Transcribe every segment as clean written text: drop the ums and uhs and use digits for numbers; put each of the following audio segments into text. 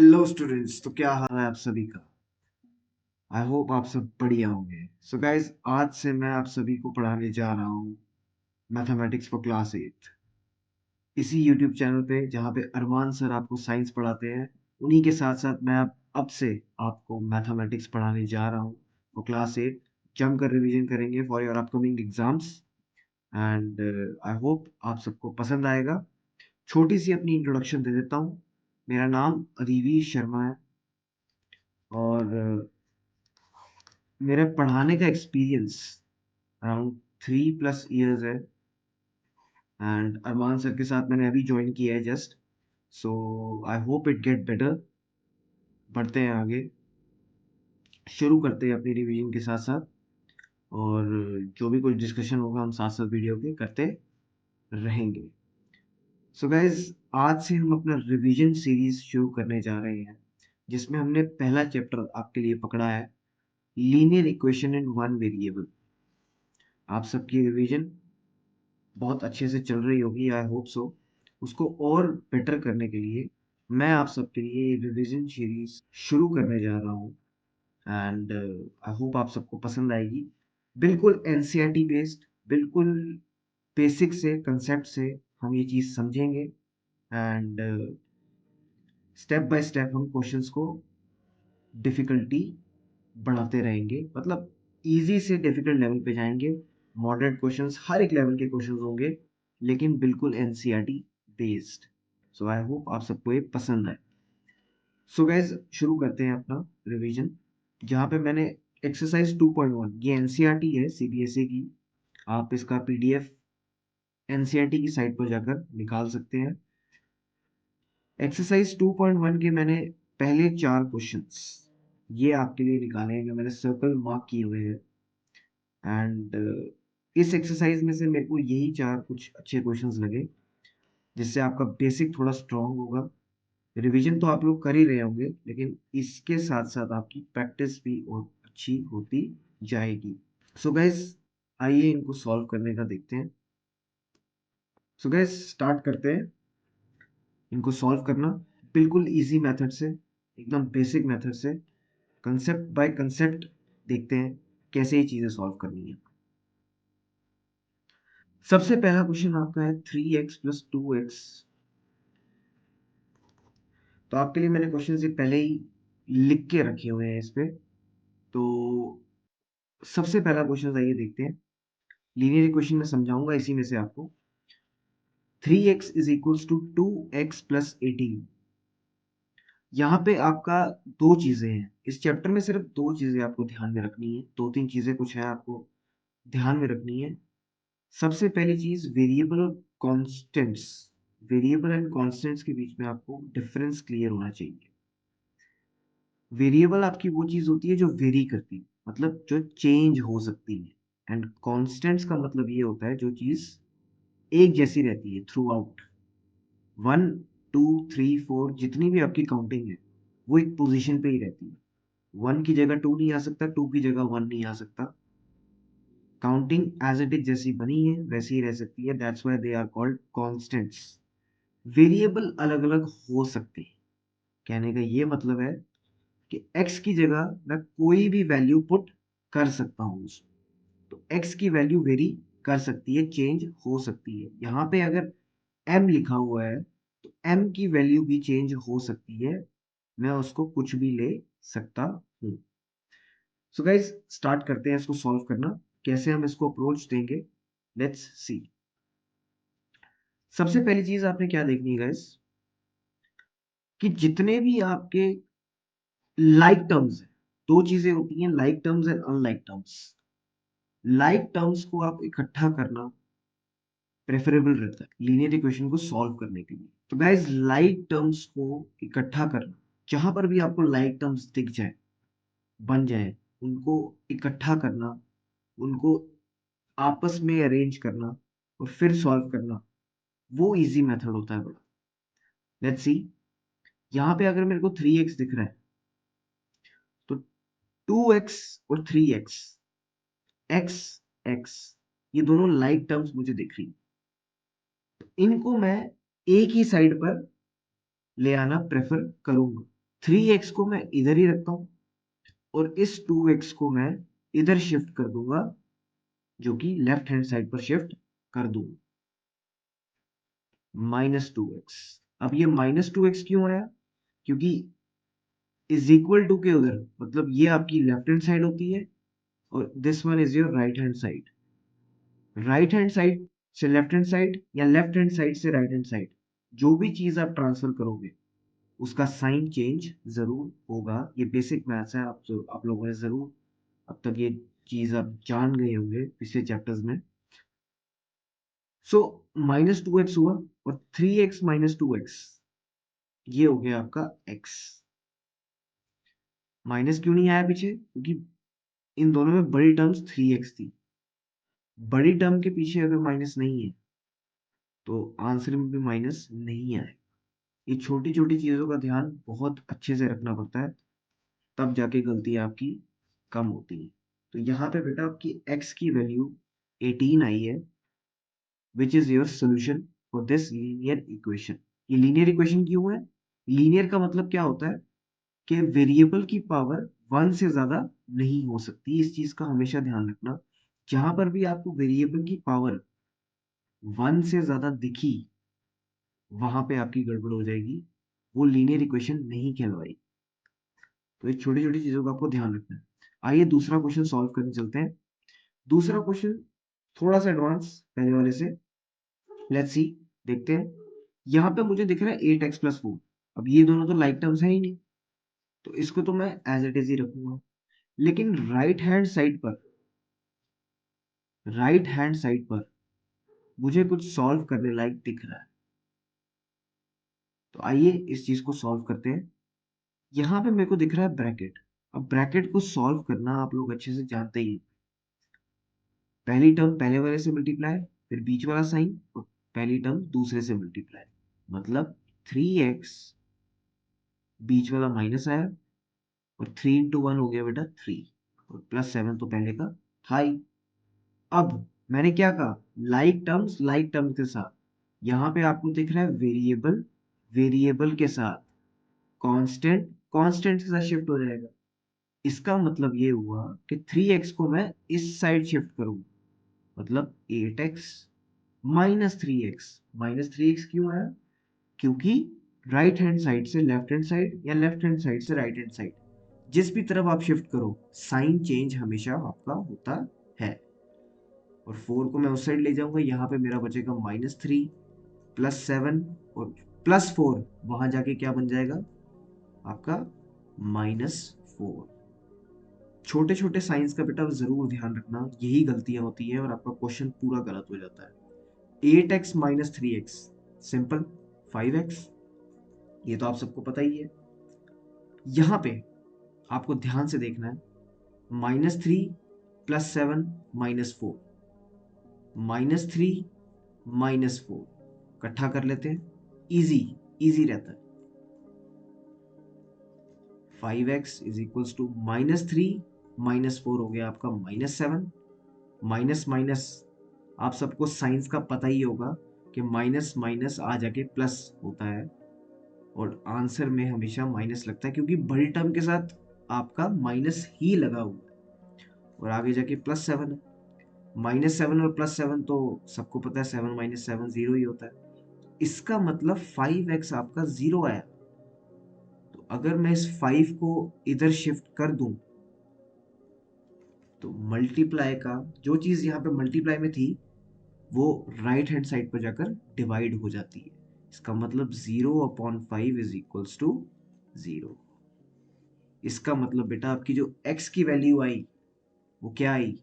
Hello students. तो क्या हाल है आप सभी का। आई होप आप सब बढ़िया होंगे। सो गाइज, आज से मैं आप सभी को पढ़ाने जा रहा हूँ मैथमेटिक्स फॉर क्लास 8 इसी यूट्यूब चैनल पे जहाँ पे अरमान सर आपको साइंस पढ़ाते हैं। उन्हीं के साथ साथ मैं अब से आपको मैथमेटिक्स पढ़ाने जा रहा हूँ फॉर क्लास 8। जमकर रिवीजन करेंगे for your upcoming exams and I hope आप सबको पसंद आएगा। छोटी सी अपनी इंट्रोडक्शन दे देता हूँ। मेरा नाम अदीवी शर्मा है और मेरा पढ़ाने का एक्सपीरियंस अराउंड 3+ इयर्स है। एंड अरमान सर के साथ मैंने अभी ज्वाइन किया है just. So I hope it get better. बढ़ते हैं आगे, शुरू करते हैं अपनी रिवीजन के साथ साथ, और जो भी कुछ डिस्कशन होगा हम साथ साथ वीडियो के करते रहेंगे। सो गाइज, आज से हम अपना रिवीजन सीरीज शुरू करने जा रहे हैं जिसमें हमने पहला चैप्टर आपके लिए पकड़ा है, linear equation in one variable. आप सबकी रिवीजन बहुत अच्छे से चल रही होगी, आई होप सो। उसको और बेटर करने के लिए मैं आप सबके लिए रिवीजन सीरीज शुरू करने जा रहा हूँ एंड आई होप आप सबको पसंद आएगी। बिल्कुल एनसीईआरटी बेस्ड, बिल्कुल बेसिक से कंसेप्ट से हम ये चीज़ समझेंगे एंड स्टेप बाय स्टेप हम क्वेश्चंस को डिफिकल्टी बढ़ाते रहेंगे, मतलब इजी से डिफिकल्ट लेवल पे जाएंगे। मॉडरेट क्वेश्चंस, हर एक लेवल के क्वेश्चंस होंगे, लेकिन बिल्कुल NCERT based. So I hope आप सबको ये पसंद आए। सो गाइज, शुरू करते हैं अपना रिवीजन, जहाँ पे मैंने एक्सरसाइज 2.1, ये एनसीईआरटी है सीबीएसई की। आप इसका पीडीएफ एनसीईआरटी की साइट पर जाकर निकाल सकते हैं। एक्सरसाइज 2.1 के मैंने पहले 4 क्वेश्चंस ये आपके लिए निकाले हैं, जो मैंने सर्कल मार्क किए हुए हैं। एंड इस एक्सरसाइज में से मेरे को यही 4 कुछ अच्छे क्वेश्चंस लगे, जिससे आपका बेसिक थोड़ा स्ट्रांग होगा। रिवीजन तो आप लोग कर ही रहे होंगे, लेकिन इसके साथ साथ आपकी प्रैक्टिस भी और अच्छी होती जाएगी। सो गाइस, आइए इनको सॉल्व करने का देखते हैं। सो गाइस, स्टार्ट करते हैं इनको सॉल्व करना, बिल्कुल इजी मेथड से, एकदम बेसिक मेथड से, कंसेप्ट बाय कंसेप्ट देखते हैं कैसे ये चीजें सॉल्व करनी है। सबसे पहला क्वेश्चन आपका है 3x + 2x। तो आपके लिए मैंने क्वेश्चन से पहले ही लिख के रखे हुए हैं इस पे। तो सबसे पहला क्वेश्चन आइए देखते हैं। लीनियर इक्वेशन में समझाऊंगा इसी में से आपको। 3x = 2x + 18। यहाँ पे आपका दो चीजें हैं, इस चैप्टर में सिर्फ दो चीजें आपको ध्यान में रखनी है, दो तीन चीजें कुछ है आपको ध्यान में रखनी है। सबसे पहली चीज, वेरिएबल और कॉन्स्टेंट्स। वेरिएबल एंड कॉन्स्टेंट्स के बीच में आपको डिफरेंस क्लियर होना चाहिए। वेरिएबल आपकी वो चीज होती है जो वेरी करती है, मतलब जो चेंज हो सकती है। एंड कॉन्स्टेंट्स का मतलब ये होता है जो चीज एक जैसी रहती है थ्रू आउट। 1 2 3 4 जितनी भी आपकी काउंटिंग है वो एक पोजीशन पे ही रहती है। 1 की जगह 2 नहीं आ सकता, 2 की जगह 1 नहीं आ सकता। काउंटिंग एज इट इज जैसी बनी है वैसी ही रह सकती है। That's why they are called constants. Variable अलग अलग हो सकते हैं, कहने का ये मतलब है कि x की जगह मैं कोई भी वैल्यू पुट कर सकता हूँ उसमें। तो x की वैल्यू वेरी कर सकती है, चेंज हो सकती है। यहाँ पे अगर m लिखा हुआ है तो m की वैल्यू भी चेंज हो सकती है, मैं उसको कुछ भी ले सकता हूँ। सो गाइस, स्टार्ट करते हैं इसको सॉल्व करना, कैसे हम इसको अप्रोच देंगे। Let's see. सबसे पहली चीज आपने क्या देखनी है गाइस, कि जितने भी आपके लाइक टर्म्स हैं, दो चीजें होती हैं, like terms and unlike terms. Like terms को आप इकट्ठा करना प्रेफरेबल रहता है लीनियर इक्वेशन को सॉल्व करने के लिए। तो गाइस, लाइक टर्म्स को इकट्ठा करना, जहां पर भी आपको लाइक टर्म्स दिख जाए, बन जाए, उनको इकट्ठा करना, उनको आपस में अरेंज करना और फिर सॉल्व करना, वो इजी मेथड होता है बड़ा। Let's see. यहाँ पे अगर मेरे को 3x दिख रहा है तो 2x और 3x, x x, ये दोनों लाइक टर्म्स मुझे दिख रही हैं। इनको मैं एक ही साइड पर ले आना प्रेफर करूंगा। 3x को मैं इधर ही रखता हूं और इस 2x को मैं इधर शिफ्ट कर दूंगा, जो कि लेफ्ट हैंड साइड पर शिफ्ट कर दूंगा। -2x। अब ये -2x क्यों आया? क्योंकि इज इक्वल टू के उधर, मतलब ये आपकी लेफ्ट हैंड साइड होती है और this one is your right hand side. Right hand side से लेफ्ट हैंड साइड या लेफ्ट हैंड साइड से राइट हैंड साइड, जो भी चीज आप ट्रांसफर करोगे उसका साइन चेंज जरूर होगा। ये बेसिक मैथ्स है, आप लोगों ने जरूर अब तक ये चीज आप जान गए होंगे पिछले चैप्टर्स में। सो -2x हुआ और 3x -2x, ये हो गया आपका x। माइनस क्यों नहीं आया पीछे? क्योंकि इन दोनों में बड़ी टर्म्स 3x थी। बड़ी टर्म के पीछे अगर माइनस नहीं है तो आंसर में भी माइनस नहीं आए। ये छोटी छोटी चीजों का ध्यान बहुत अच्छे से रखना पड़ता है, तब जाके गलती आपकी कम होती है। तो यहाँ पे बेटा आपकी x की वैल्यू 18 आई है, which is your solution for this linear equation. ये लीनियर इक्वेशन क्यों है? लीनियर का मतलब क्या होता है कि वेरिएबल की पावर 1 से ज्यादा नहीं हो सकती। इस चीज का हमेशा ध्यान रखना। जहां पर भी आपको वेरिएबल की पावर 1 से ज्यादा दिखी, वहां पे आपकी गड़बड़ हो जाएगी, वो लीनियर इक्वेशन नहीं कहलवाई। तो ये छोटी छोटी चीजों का आपको ध्यान रखना है। आइए दूसरा क्वेश्चन सॉल्व करने चलते हैं। दूसरा क्वेश्चन थोड़ा सा एडवांस पहले वाले से। लेट्स सी, देखते हैं। यहाँ पे मुझे दिख रहा है 8x+4। अब ये दोनों तो लाइक टर्म्स है ही नहीं, तो इसको तो मैं एज इट इज ही रखूंगा। लेकिन राइट हैंड साइड पर मुझे कुछ सॉल्व करने लायक दिख रहा है। तो आइए इस चीज को सॉल्व करते हैं। यहाँ पे मेरे को दिख रहा है ब्रैकेट। अब ब्रैकेट को सॉल्व करना आप लोग अच्छे से जानते ही हैं। पहली टर्म पहले वाले से मल्टीप्लाई, फिर बीच वाला साइन, और पहली टर्म दूसरे से मल्टीप्लाई, मतलब 3x, बीच वाला माइनस आया और 3 × 1 हो गया बेटा 3, और +7 तो पहले का था ही। अब मैंने क्या कहा? लाइक टर्म्स के साथ। यहाँ पे आपको दिख रहा है वेरिएबल, वेरिएबल के साथ कांस्टेंट, कांस्टेंट के साथ शिफ्ट हो जाएगा। इसका मतलब ये हुआ कि 3x को मैं इस साइड शिफ्ट करूंगा, मतलब 8x -3x। -3x क्यों आया? क्योंकि राइट हैंड साइड से लेफ्ट हैंड साइड या लेफ्ट हैंड साइड से राइट हैंड साइड, जिस भी तरफ आप शिफ्ट करो साइन चेंज हमेशा आपका होता है। और 4 को मैं उस साइड ले जाऊंगा, यहाँ पे मेरा बचेगा -3 +7 और +4, वहां जाके क्या बन जाएगा आपका -4। छोटे छोटे साइंस का बेटा जरूर ध्यान रखना, यही गलतियां होती है और आपका क्वेश्चन पूरा गलत हो जाता है। 8x -3x सिंपल 5x, ये तो आप सबको पता ही है। यहाँ पे आपको ध्यान से देखना है, -3 +7 -4, -3 -4 इकट्ठा कर लेते हैं, इजी इजी रहता है। 5x इज इक्वल्स टू -3 -4 हो गया आपका -7। माइनस माइनस आप सबको साइंस का पता ही होगा कि माइनस माइनस आ जाके प्लस होता है, और आंसर में हमेशा माइनस लगता है क्योंकि बड़ी टर्म के साथ आपका माइनस ही लगा हुआ है, और आगे जाके +7 है। -7 और +7 तो सबको पता है, 7 - 7 0 ही होता है। इसका मतलब 5x आपका 0 आया। तो अगर मैं इस 5 को इधर शिफ्ट कर दूं, तो मल्टीप्लाई का जो चीज यहाँ पे मल्टीप्लाई में थी वो राइट हैंड साइड पर जाकर डिवाइड हो जाती है। इसका मतलब 0/5 इज इक्वल्स टू 0। इसका मतलब बेटा आपकी जो x की वैल्यू आई वो क्या आई?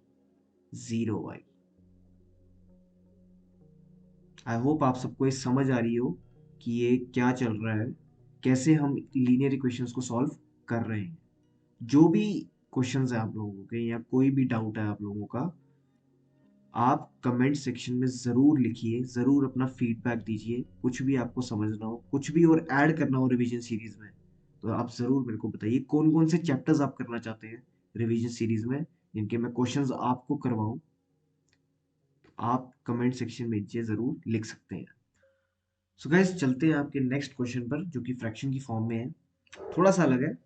0 आई। आई होप आप सबको ये समझ आ रही हो कि ये क्या चल रहा है, कैसे हम लीनियर इक्वेशंस को सॉल्व कर रहे हैं। जो भी क्वेश्चंस है आप लोगों के या कोई भी डाउट है आप लोगों का, आप कमेंट सेक्शन में ज़रूर लिखिए, ज़रूर अपना फीडबैक दीजिए। कुछ भी आपको समझना हो, कुछ भी और ऐड करना हो रिवीजन सीरीज में, तो आप ज़रूर मेरे को बताइए कौन कौन से चैप्टर्स आप करना चाहते हैं रिवीजन सीरीज में, जिनके मैं क्वेश्चंस आपको करवाऊं। तो आप कमेंट सेक्शन में नीचे ज़रूर लिख सकते हैं। सो गाइस, चलते हैं आपके नेक्स्ट क्वेश्चन पर, जो कि फ्रैक्शन की फॉर्म में है। थोड़ा सा अलग है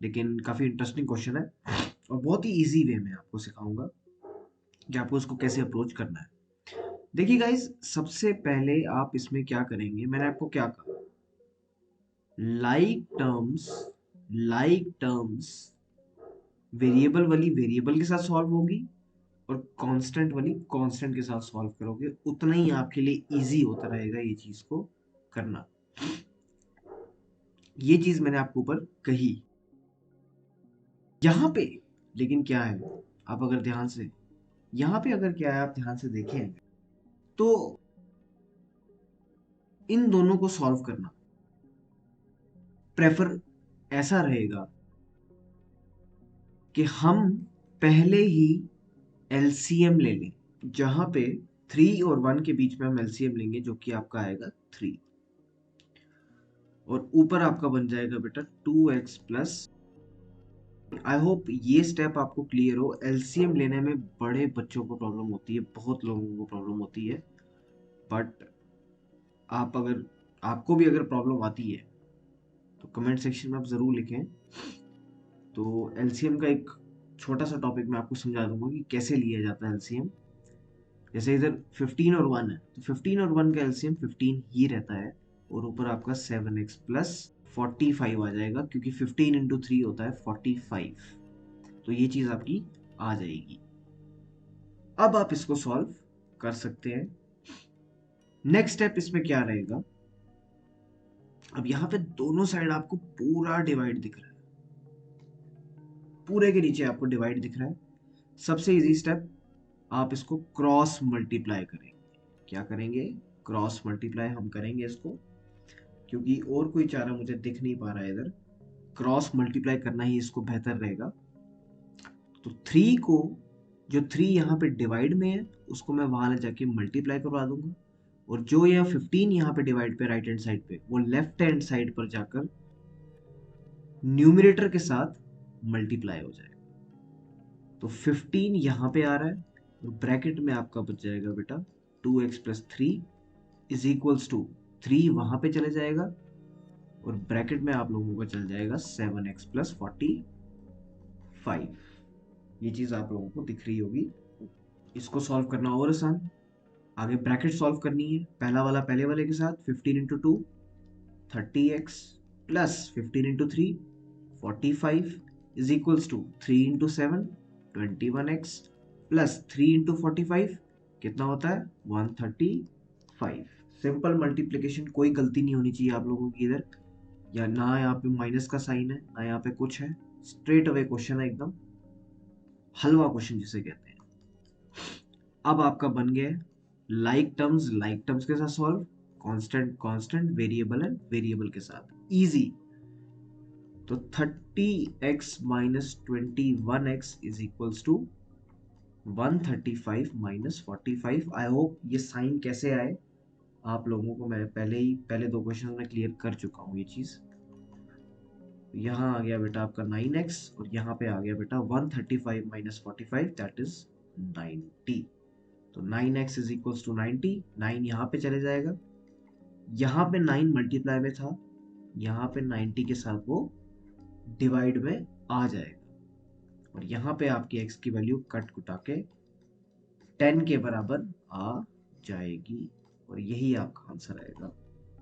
लेकिन काफी इंटरेस्टिंग क्वेश्चन है, और बहुत ही इजी वे में आपको सिखाऊंगा कि आपको इसको कैसे अप्रोच करना है। देखिए गाइस, सबसे पहले आप इसमें क्या करेंगे, मैंने आपको क्या कहा, like terms, like terms variable वाली वेरिएबल के साथ सॉल्व होगी, और कांस्टेंट वाली कांस्टेंट के साथ सॉल्व करोगे, उतना ही आपके लिए इजी होता रहेगा ये चीज को करना। ये चीज मैंने आपको ऊपर कही यहाँ पे। लेकिन क्या है, आप अगर ध्यान से यहाँ पे अगर क्या है आप ध्यान से देखें तो इन दोनों को सॉल्व करना प्रेफर ऐसा रहेगा कि हम पहले ही एलसीएम ले लें, जहां पे 3 और 1 के बीच में हम एलसीएम लेंगे, जो कि आपका आएगा 3, और ऊपर आपका बन जाएगा बेटा 2x प्लस। आई होप ये स्टेप आपको क्लियर हो। एलसीएम लेने में बड़े बच्चों को प्रॉब्लम होती है, बहुत लोगों को प्रॉब्लम होती है, बट आप अगर आपको भी अगर प्रॉब्लम आती है तो कमेंट सेक्शन में आप जरूर लिखें। तो एलसीएम का एक छोटा सा टॉपिक मैं आपको समझा दूंगा कि कैसे लिया जाता है एलसीएम। जैसे इधर 15 और 1 है, तो 15 और 1 का एलसीएम 15 ही रहता है, और ऊपर आपका 7x प्लस 45 आ जाएगा, क्योंकि 15 × 3 होता है 45। तो ये चीज आपकी आ जाएगी। अब आप इसको सॉल्व कर सकते हैं। नेक्स्ट स्टेप इसमें क्या रहेगा, अब यहाँ पे दोनों साइड आपको पूरा डिवाइड दिख रहा है, पूरे के नीचे आपको डिवाइड दिख रहा है। सबसे इजी स्टेप, आप इसको क्रॉस मल्टीप्लाई करेंगे। क्या करेंगे, क्रॉस मल्टीप्लाई हम करेंगे इसको, क्योंकि और कोई चारा मुझे दिख नहीं पा रहा है इधर। क्रॉस मल्टीप्लाई करना ही इसको बेहतर रहेगा। तो 3 को, जो 3 यहाँ पे डिवाइड में है, उसको मैं वहां ले जाके मल्टीप्लाई करवा दूंगा, और जो यह 15 यहाँ पे डिवाइड पे राइट हैंड साइड पे, वो लेफ्ट हैंड साइड पर जाकर न्यूमरेटर के साथ मल्टीप्लाई हो जाएगा। तो 15 यहाँ पे आ रहा है, और ब्रैकेट में आपका बच जाएगा बेटा 2x plus 3 is equals to 3 वहां पे चले जाएगा, और ब्रैकेट में आप लोगों का चल जाएगा 7x प्लस 45। ये चीज आप लोगों को दिख रही होगी। इसको सॉल्व करना और आसान, आगे ब्रैकेट सॉल्व करनी है, पहला वाला पहले वाले के साथ 15 × 2 30x plus 15 × 3 45 is equals to 3 × 7 21x plus 3 × 45 कितना होता है 135। सिंपल मल्टीप्लीकेशन, कोई गलती नहीं होनी चाहिए आप लोगों की इधर, या ना यहाँ पे माइनस का साइन है ना यहाँ पे कुछ है, स्ट्रेट अवे क्वेश्चन है एकदम, हलवा क्वेश्चन जिसे कहते हैं। अब आपका बन गया लाइक टर्म्स के साथ solve, constant constant, variable and variable के साथ, इजी। तो 30x minus 21x is equals to 135 minus 45। I hope ये साइन कैसे आए आप लोगों को मैं पहले 2 क्वेश्चन में क्लियर कर चुका हूँ ये चीज। यहाँ आ गया बेटा आपका 9x, और यहाँ पे आ गया बेटा 135 माइनस 45, दैट इज 90। तो 9x इज इक्वल्स टू 90, 9 यहाँ पे चले जाएगा, यहाँ पे 9 मल्टीप्लाई में था, यहाँ पे 90 के साथ वो डिवाइड में आ जाएगा, और यहाँ पे आपकी x की वैल्यू कट कुटा के 10 के बराबर आ जाएगी, और यही आपका आंसर आएगा।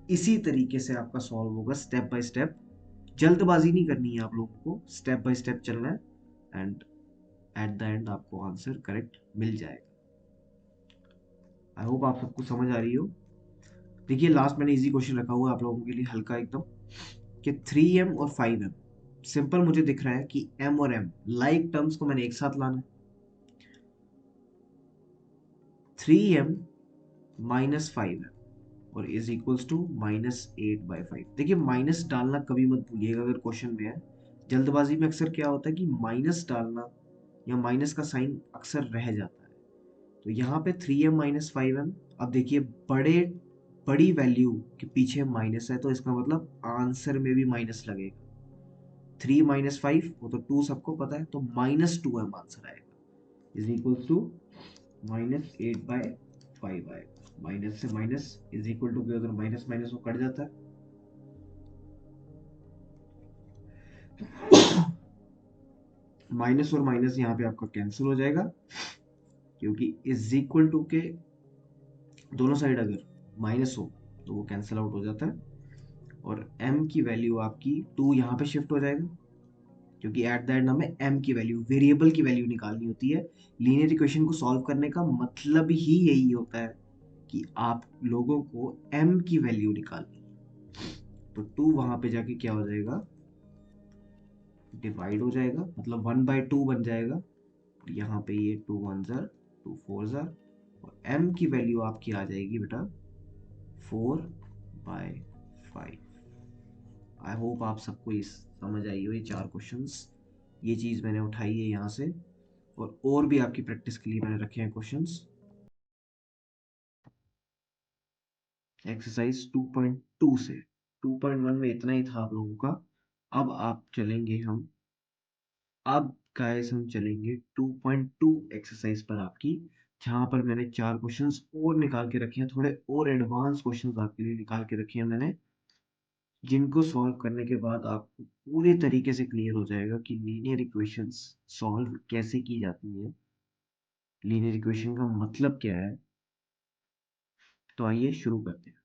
इसी तरीके से आपका सॉल्व होगा स्टेप बाय स्टेप। जल्दबाजी नहीं करनी है आप लोगों को, स्टेप बाय स्टेप चलना है, एंड एट द एंड आपको आंसर करेक्ट मिल जाएगा। आई होप आप सबको समझ आ रही हो। देखिए लास्ट मैंने इजी क्वेश्चन रखा हुआ है आप लोगों के लिए, हल्का एकदम, कि 3m और 5m। सिंपल मुझे दिख रहा है कि m और m लाइक टर्म्स को मैंने एक साथ लाना है। 3m माइनस 5m और इज इक्वल्स टू -8/5। देखिए माइनस डालना कभी मत भूलिएगा अगर क्वेश्चन में है। जल्दबाजी में अक्सर क्या होता है कि माइनस डालना या माइनस का साइन अक्सर रह जाता है। तो यहाँ पे 3m माइनस 5m, अब देखिए बड़ी वैल्यू के पीछे माइनस है, तो इसका मतलब आंसर में भी माइनस लगेगा। 3 माइनस 5 वो तो 2 सबको पता है, तो -2m आंसर आएगा, इज इक्वल टू -8/5 आएगा। माइनस से माइनस इज इक्वल टू के, उधर माइनस माइनस वो कट जाता है। माइनस और माइनस यहाँ पे आपका कैंसिल हो जाएगा, क्योंकि इज इक्वल टू के दोनों साइड अगर माइनस हो तो वो कैंसिल आउट हो जाता है। और m की वैल्यू आपकी 2 यहाँ पे शिफ्ट हो जाएगा, क्योंकि एट द एंड हमें m की वैल्यू, वेरिएबल की वैल्यू निकालनी होती है। लीनियर इक्वेशन को सॉल्व करने का मतलब ही यही होता है कि आप लोगों को m की वैल्यू निकालनी। तो 2 वहां पे जाके क्या हो जाएगा, डिवाइड हो जाएगा, मतलब 1/2 बन जाएगा। और यहाँ पे ये 2 1 जार 2 4 जार, और m की वैल्यू आपकी आ जाएगी बेटा 4/5। आई होप आप सबको इस समझ आई हो ये 4 क्वेश्चंस। ये चीज़ मैंने उठाई है यहाँ से, और भी आपकी प्रैक्टिस के लिए मैंने रखे हैं क्वेश्चंस। एक्सरसाइज 2.2 से 2.1 में इतना ही था आप लोगों का। अब आप चलेंगे हम अब गाइस हम चलेंगे 2.2 एक्सरसाइज पर आपकी, जहां पर मैंने 4 क्वेश्चंस और निकाल के रखे हैं, थोड़े और एडवांस क्वेश्चंस आपके लिए निकाल के रखे हैं मैंने, जिनको सॉल्व करने के बाद आपको पूरे तरीके से क्लियर हो जाएगा कि लीनियर इक्वेशंस सॉल्व कैसे की जाती है, लीनियर इक्वेशन का मतलब क्या है। तो आइए शुरू करते हैं।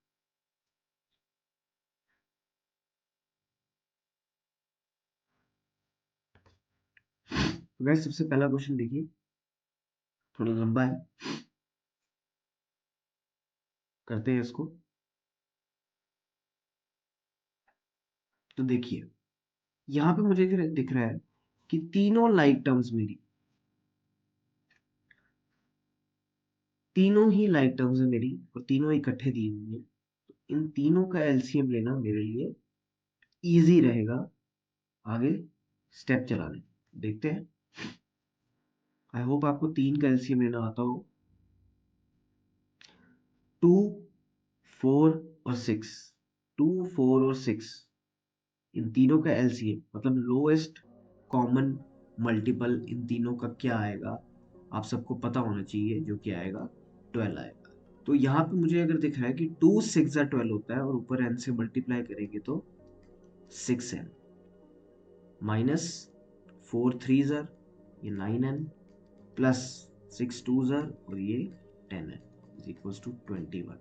तो गाइस सबसे पहला क्वेश्चन देखिए, थोड़ा लंबा है, करते हैं इसको। तो देखिए यहाँ पे मुझे दिख रहा है कि तीनों लाइक टर्म्स मेरी, तीनों ही लाइक टर्म्स है मेरी, और तीनों इकट्ठे दी हुई है। इन तीनों का एलसीएम लेना मेरे लिए इजी रहेगा आगे स्टेप चलाने। देखते हैं, आई होप आपको तीन का एलसीएम लेना आता हो। 2 4 और 6, 2 4 और 6, इन तीनों का एलसीएम मतलब लोएस्ट कॉमन मल्टीपल इन तीनों का क्या आएगा, आप सबको पता होना चाहिए, जो कि आएगा 12 आएगा। तो यहाँ पे मुझे अगर दिख रहा है कि 2 6 12 होता है, और ऊपर n से मल्टीप्लाई करेंगे तो 6n, माइनस 4 3 ज़र ये 9n, प्लस 6 2 ज़र और ये 10n is equals to 21।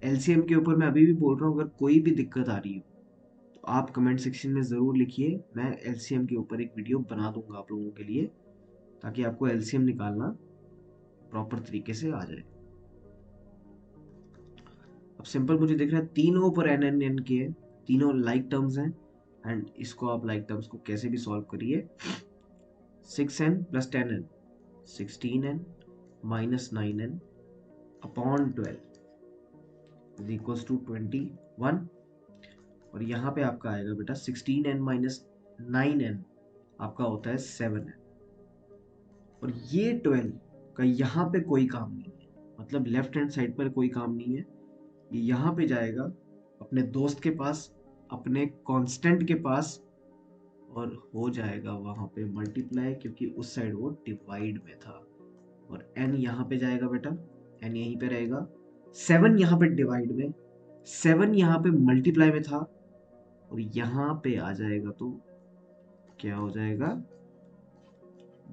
LCM के ऊपर मैं अभी भी बोल रहा हूँ, अगर कोई भी दिक्कत आ रही हो तो आप कमेंट सेक्शन में ज़रूर लिखिए, मैं एलसीएम के ऊपर एक वीडियो बना दूंगा आप लोगों के लिए, ताकि आपको एलसीएम निकालना प्रॉपर तरीके से आ जाए। अब सिंपल मुझे दिख रहा है तीनों पर एन एन एन के, तीनों लाइक टर्म्स हैं, एंड इसको आप लाइक टर्म्स को कैसे भी सॉल्व करिए। 6n plus 10n 16n minus 9n upon 12 is equals to 21। और यहाँ पे आपका आएगा बेटा 16n माइनस 9n आपका होता है 7n। और ये 12 का यहाँ पे कोई काम नहीं है, मतलब लेफ्ट हैंड साइड पर कोई काम नहीं है। ये यहाँ पे जाएगा अपने दोस्त के पास, अपने कांस्टेंट के पास, और हो जाएगा वहां पे मल्टीप्लाई, क्योंकि उस साइड वो डिवाइड में था। और n यहाँ पे जाएगा बेटा, n यहीं पे रहेगा। 7 यहाँ पे डिवाइड में, 7 यहाँ पे मल्टीप्लाई में था, और यहाँ पे आ जाएगा तो क्या हो जाएगा,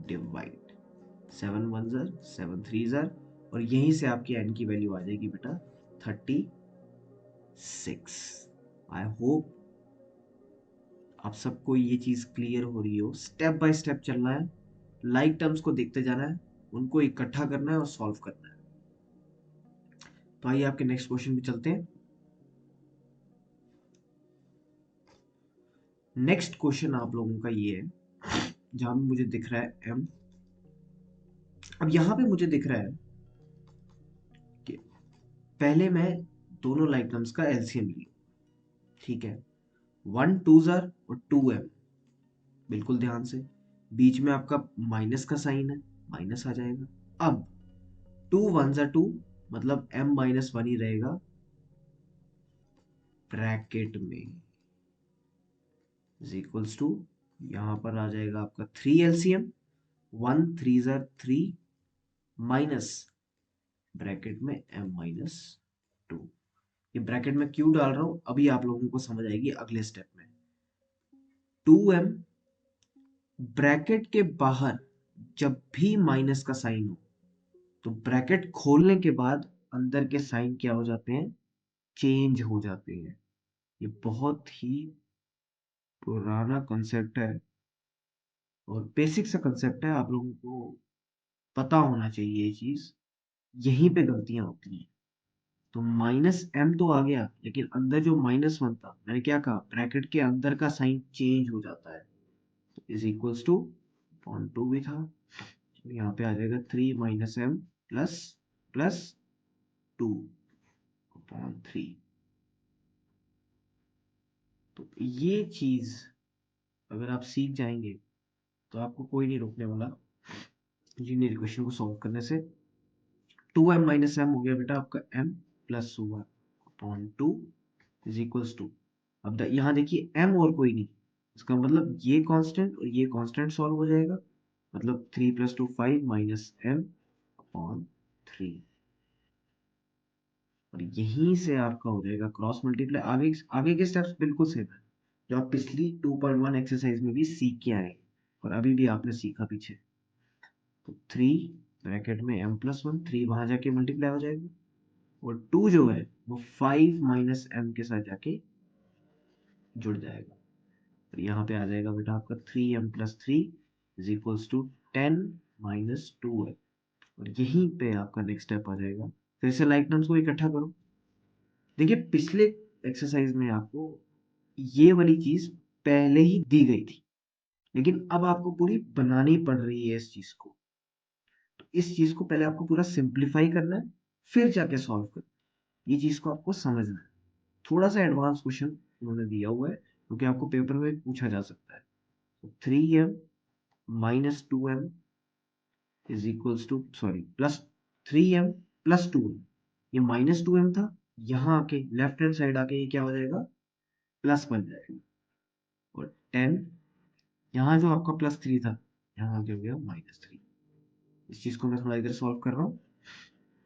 डिवाइड। 7 1 ज़र 7 3 ज़र, और यहीं से आपकी n की वैल्यू आ जाएगी बेटा 36। आई होप आप सबको ये चीज क्लियर हो रही हो। स्टेप बाय स्टेप चलना है, लाइक टर्म्स को देखते जाना है, उनको इकट्ठा करना है और सॉल्व करना है। तो आइए आपके नेक्स्ट क्वेश्चन पे चलते हैं। नेक्स्ट क्वेश्चन आप लोगों का ये है, जहां पे मुझे दिख रहा है m। अब यहाँ पे मुझे दिख रहा है कि पहले मैं दोनों लाइक टर्म्स का एलसीएम लूं, ठीक है। 1 2 ज़र और 2m, बिल्कुल ध्यान से, बीच में आपका माइनस का साइन है, माइनस आ जाएगा। अब 2 1 ज़र 2, मतलब m माइनस 1 ही रहेगा ब्रैकेट में, इज इक्वल्स टू, यहाँ पर आ जाएगा आपका 3 एलसीएम, 1 3 ज़र 3 माइनस ब्रैकेट में m माइनस 2। ये ब्रैकेट में क्यों डाल रहा हूं, अभी आप लोगों को समझ आएगी अगले स्टेप में। 2m ब्रैकेट के बाहर जब भी माइनस का साइन हो तो ब्रैकेट खोलने के बाद अंदर के साइन क्या हो जाते हैं, चेंज हो जाते हैं। ये बहुत ही पुराना कॉन्सेप्ट है और बेसिक सा कॉन्सेप्ट है, आप लोगों को पता होना चाहिए ये चीज। यहीं पे गलतियां होती हैं। तो माइनस एम तो आ गया, लेकिन अंदर जो -1 था, मैंने क्या कहा, ब्रैकेट के अंदर का साइन चेंज हो जाता है। Is equals to, point two भी था, तो यहाँ पे आ जाएगा 3 - m प्लस प्लस 2/3। तो ये चीज अगर आप सीख जाएंगे तो आपको कोई नहीं रोकने वाला लीनियर इक्वेशन को सॉल्व करने से। 2m - m हो गया बेटा आपका m plus 1/2 is equals to, अब यहाँ देखिए m और कोई नहीं, इसका मतलब ये कांस्टेंट और ये कांस्टेंट सॉल्व हो जाएगा, मतलब 3 + 2 5 -m/3। और यहीं से आपका हो जाएगा क्रॉस मल्टीप्लाई। आगे आगे के स्टेप्स बिल्कुल सेम है जो आप पिछली 2.1 एक्सरसाइज में भी सीख के आए और अभी भी आपने सीखा पीछे। तो 3 ब्रैकेट में m+1, 3 वहां जाके मल्टीप्लाई हो जाएगा और 2 जो है वो 5 - m के साथ जाके जुड़ जाएगा। तो यहाँ पे आ जाएगा बेटा आपका 3m+3 is equals to 10 - 2m। और यहीं पे आपका नेक्स्ट स्टेप आ जाएगा, फिर से लाइक टर्म्स को इकट्ठा करो। देखिए पिछले एक्सरसाइज में आपको ये वाली चीज पहले ही दी गई थी, लेकिन अब आपको पूरी बनानी पड़ रही है इस चीज को। तो इस चीज को पहले आपको पूरा सिंप्लीफाई करना है, फिर जाके सॉल्व करना है। ये चीज को आपको समझना है। थोड़ा सा एडवांस क्वेश्चन उन्होंने दिया हुआ है क्योंकि आपको पेपर में पूछा जा सकता है। तो 3m - 2m is equals to, sorry, plus 3m plus 2m, ये -2m था, यहाँ आके लेफ्ट हैंड साइड आके ये क्या हो जाएगा, प्लस बन जाएगा। और 10, यहाँ जो आपका +3 था, यहाँ आके हो गया -3। इस चीज को मैं थोड़ा इधर सॉल्व कर रहा हूँ।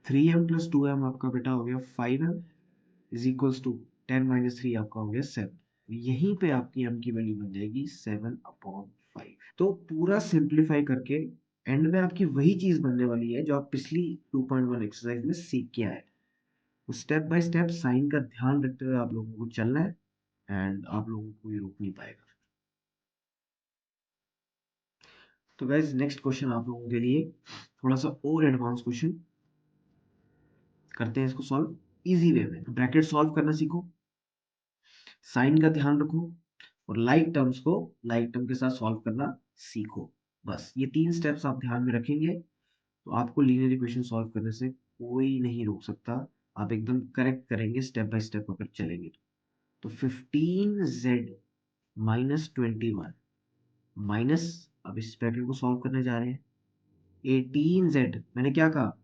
3m + 2m आपका बेटा हो गया 5m इज इक्वल्स टू 10 - 3 आपका हो गया 7। यहीं पे आपकी m की वैल्यू बन जाएगी 7/5। तो पूरा सिंप्लीफाई करके एंड में आपकी वही चीज बनने वाली है जो आप पिछली 2.1 एक्सरसाइज में सीख के आए। तो स्टेप बाय स्टेप साइन का ध्यान रखते हुए आप लोगों को चलना है एंड आप लोगों को ये रोक नहीं पाएगा। तो गाइज नेक्स्ट क्वेश्चन आप लोगों के लिए थोड़ा सा और एडवांस क्वेश्चन करते हैं, इसको सॉल्व इजी वे में। ब्रैकेट सॉल्व करना सीखो, साइन का ध्यान रखो और लाइक टर्म्स को लाइक टर्म के साथ सॉल्व करना सीखो। बस ये 3 स्टेप्स आप ध्यान में रखेंगे तो आपको लीनियर इक्वेशन सॉल्व करने से कोई नहीं रोक सकता। आप एकदम करेक्ट करेंगे स्टेप बाय स्टेप अगर चलेंगे तो 15z - 21 माइनस, अब इस ब्रैकेट को सॉल्व करने जा रहे हैं, 18z, मैंने क्या कहा,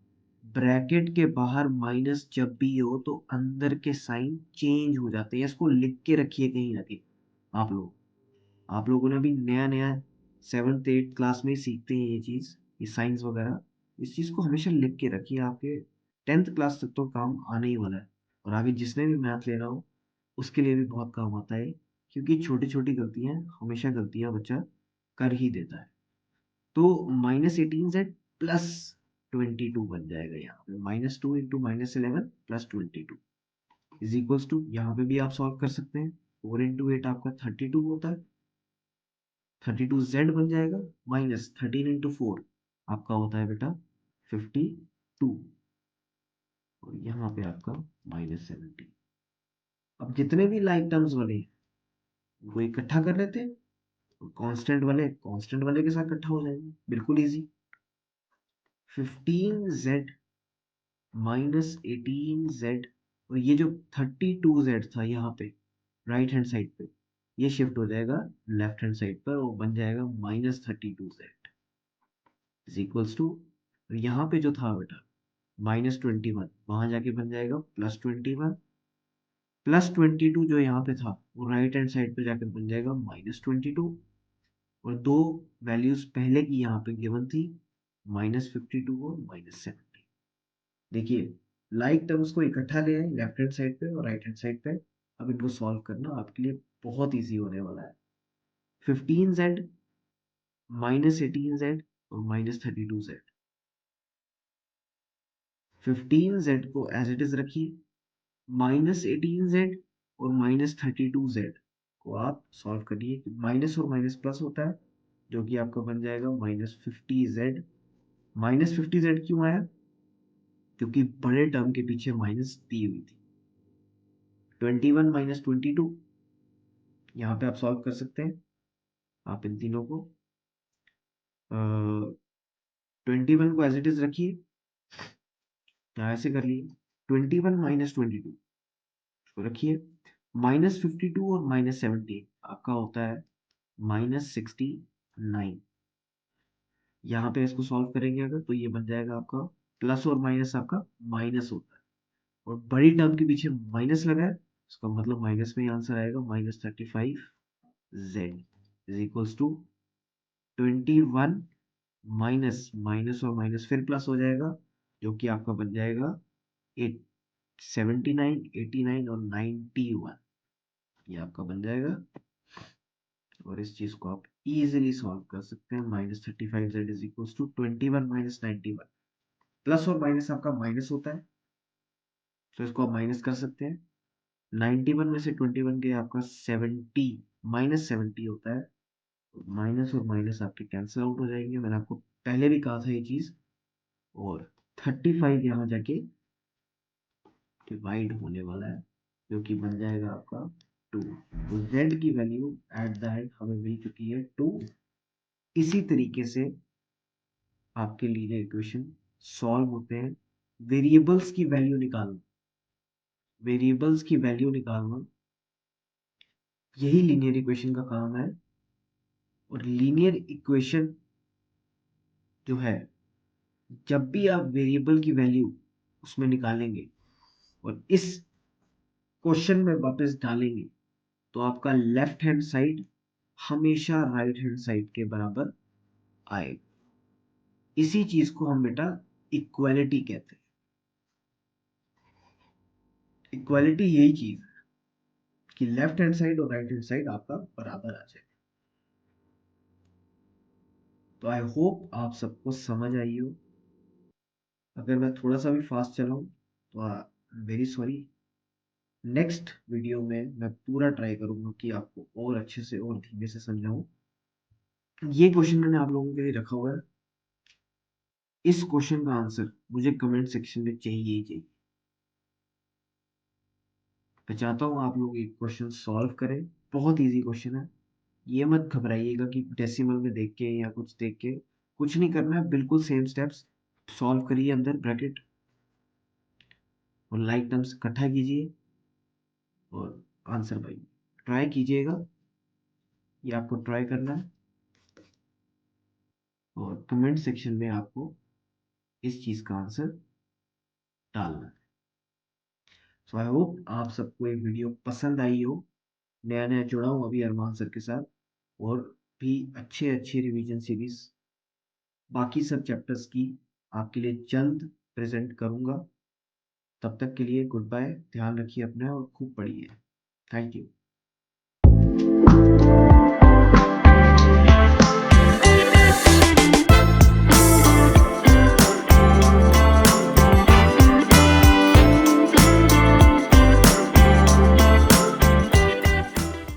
ब्रैकेट के बाहर माइनस जब भी हो तो अंदर के साइन चेंज हो जाते हैं। इसको लिख के रखिए कहीं ना कहीं। आप लोगों ने भी नया नया 7th 8th क्लास में ही सीखते हैं ये चीज, ये साइंस वगैरह। इस चीज को हमेशा लिख के रखिए, आपके 10th क्लास तक तो काम आने ही वाला है और आगे जिसने भी मैथ ले रहा हो उसके लिए भी बहुत काम आता है, क्योंकि छोटी छोटी गलतियां, हमेशा गलतियां बच्चा कर ही देता है। तो -18z प्लस 22 बन जाएगा, यहाँ पे -2 into -11 plus 22 is equals to, यहाँ पे भी आप सॉल्व कर सकते हैं, 4 × 8 आपका 32 होता है, 32z बन जाएगा, -13 × 4 आपका होता है बेटा 52 और यहाँ पे आपका -17। अब जितने भी लाइक टर्म्स बने वो इकट्ठा कर लेते हैं, कांस्टेंट वाले के साथ इकट्ठा हो जाएंगे, बिल्कुल इजी। 15z -18z और ये जो 32z था यहाँ पे राइट हैंड साइड पे, ये शिफ्ट हो जाएगा लेफ्ट हैंड साइड पर और बन जाएगा -32z इज इक्वल्स टू, यहाँ पे जो था बेटा -21 वहां जाके बन जाएगा +21, +22 जो यहाँ पे था वो राइट हैंड साइड पे जाकर बन जाएगा -22 और दो वैल्यूज पहले की यहाँ पे गिवन थी, -52 और -17। देखिए लाइक टर्म्स को इकट्ठा ले आए लेफ्ट हैंड साइड पे और राइट हैंड साइड पे। अब इनको सॉल्व करना आपके लिए बहुत इजी होने वाला है। 15z -18z और -32z। 15z को एज इट इज रखिए, -18z और -32z को आप सॉल्व करिए। माइनस और माइनस प्लस होता है, जो कि आपका बन जाएगा -50z। -50z क्यों आया? क्योंकि बड़े टर्म के पीछे माइनस दी हुई थी। 21 -22, यहाँ पे आप सॉल्व कर सकते हैं। आप इन तीनों को 21 को एज इट इज रखिए, ऐसे कर लिए। 21 -22 को रखिए, -52 और -17 आपका होता है -69। यहाँ पे इसको सॉल्व करेंगे अगर, तो ये बन जाएगा आपका प्लस और माइनस आपका माइनस होता है, और बड़ी टर्म के पीछे माइनस लगा है, इसका मतलब माइनस में ही आंसर आएगा। -35z is equals to 21 minus minus और माइनस फिर प्लस हो जाएगा, जो कि आपका बन जाएगा 79, 89 और 91। ये आपका बन जाएगा, और इस चीज को आप इजीली सॉल्व कर सकते हैं। -35z is equals to 21 -91। Plus और माइनस आपका माइनस होता है, तो इसको आप माइनस कर सकते हैं। 91 में से 21 के आपका 70 -70 होता है, माइनस और माइनस आपके कैंसिल आउट हो जाएंगे। मैंने आपको पहले भी कहा था ये चीज। और 35 यहाँ जाके डिवाइड होने वाला है, जो कि बन जाएगा आपका 2। तो z की वैल्यू एट द एंड हमें मिल चुकी है 2। इसी तरीके से आपके लीनियर इक्वेशन सॉल्व होते हैं। वेरिएबल्स की वैल्यू निकालना, वेरिएबल्स की वैल्यू निकालना, यही लीनियर इक्वेशन का काम है। और लीनियर इक्वेशन जो है, जब भी आप वेरिएबल की वैल्यू उसमें निकालेंगे और इस क्वेश्चन में वापस डालेंगे, तो आपका लेफ्ट हैंड साइड हमेशा राइट हैंड साइड के बराबर आएगा। इसी चीज को हम बेटा इक्वालिटी कहते हैं। इक्वालिटी यही चीज है कि लेफ्ट हैंड साइड और राइट हैंड साइड आपका बराबर आ जाए। तो आई होप आप सबको समझ आई हो। अगर मैं थोड़ा सा भी फास्ट चलाऊं तो वेरी सॉरी। नेक्स्ट वीडियो में मैं पूरा ट्राई करूंगा कि आपको और अच्छे से और धीमे से समझाऊं। ये क्वेश्चन मैंने आप लोगों के लिए रखा हुआ है। इस क्वेश्चन का आंसर मुझे कमेंट सेक्शन में चाहिए ही चाहिए। मैं चाहता हूँ आप लोग एक क्वेश्चन सॉल्व करें, बहुत इजी क्वेश्चन है। ये मत घबराइएगा कि डेसिमल में देख के या कुछ देख के, कुछ नहीं करना है, बिल्कुल सेम स्टेप्स सॉल्व करिए अंदर ब्रैकेट, और लाइक टर्म्स इकट्ठा कीजिए और आंसर पाइए। ट्राई कीजिएगा, ये आपको ट्राई करना है, और कमेंट सेक्शन में आपको इस चीज का आंसर डालना है। सो आई होप आप सबको ये वीडियो पसंद आई हो। नया नया जुड़ा हूँ अभी अरमान सर के साथ, और भी अच्छे अच्छे रिवीजन सीरीज बाकी सब चैप्टर्स की आपके लिए जल्द प्रेजेंट करूंगा। तब तक के लिए गुड बाय, ध्यान रखिए अपना और खूब पढ़िए। Thank you.